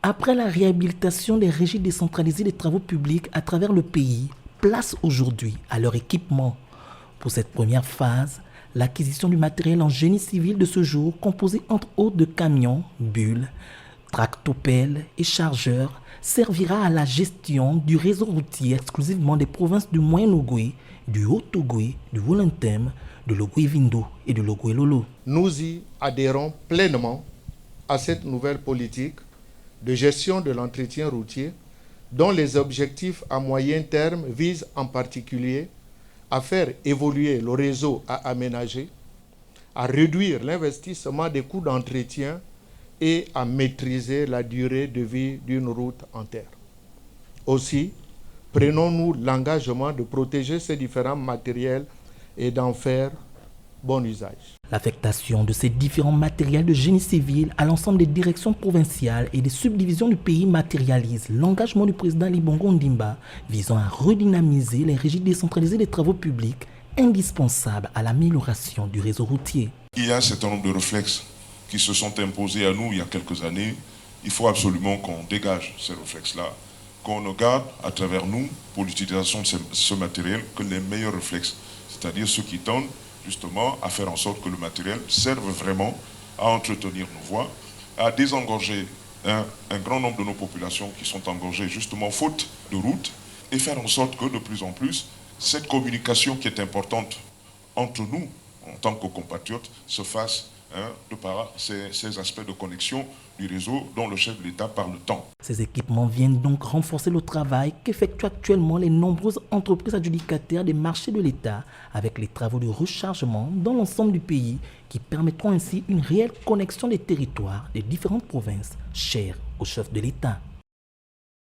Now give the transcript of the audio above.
Après la réhabilitation des régies décentralisées des travaux publics à travers le pays, place aujourd'hui à leur équipement. Pour cette première phase, l'acquisition du matériel en génie civil de ce jour, composé entre autres de camions, bulles, tractopelles et chargeurs, servira à la gestion du réseau routier exclusivement des provinces du Moyen-Ogooué, du Haut-Ogooué, du Wolentém, de l'Ogooué-Vindo et de l'Ogooué-Lolo. Nous y adhérons pleinement à cette nouvelle politique de gestion de l'entretien routier dont les objectifs à moyen terme visent en particulier à faire évoluer le réseau à aménager, à réduire l'investissement des coûts d'entretien et à maîtriser la durée de vie d'une route en terre. Aussi, prenons-nous l'engagement de protéger ces différents matériels et d'en faire bon usage. L'affectation de ces différents matériels de génie civil à l'ensemble des directions provinciales et des subdivisions du pays matérialise l'engagement du président Ali Bongo Ondimba visant à redynamiser les régies décentralisées des travaux publics indispensables à l'amélioration du réseau routier. Il y a un certain nombre de réflexes qui se sont imposés à nous il y a quelques années. Il faut absolument qu'on dégage ces réflexes-là, qu'on ne garde à travers nous, pour l'utilisation de ce matériel, que les meilleurs réflexes, c'est-à-dire ceux qui tendent justement à faire en sorte que le matériel serve vraiment à entretenir nos voies, à désengorger un grand nombre de nos populations qui sont engorgées justement faute de route, et faire en sorte que de plus en plus, cette communication qui est importante entre nous, en tant que compatriotes, se fasse de par ces aspects de connexion du réseau dont le chef de l'État parle tant. Ces équipements viennent donc renforcer le travail qu'effectuent actuellement les nombreuses entreprises adjudicataires des marchés de l'État avec les travaux de rechargement dans l'ensemble du pays qui permettront ainsi une réelle connexion des territoires des différentes provinces chères au chef de l'État.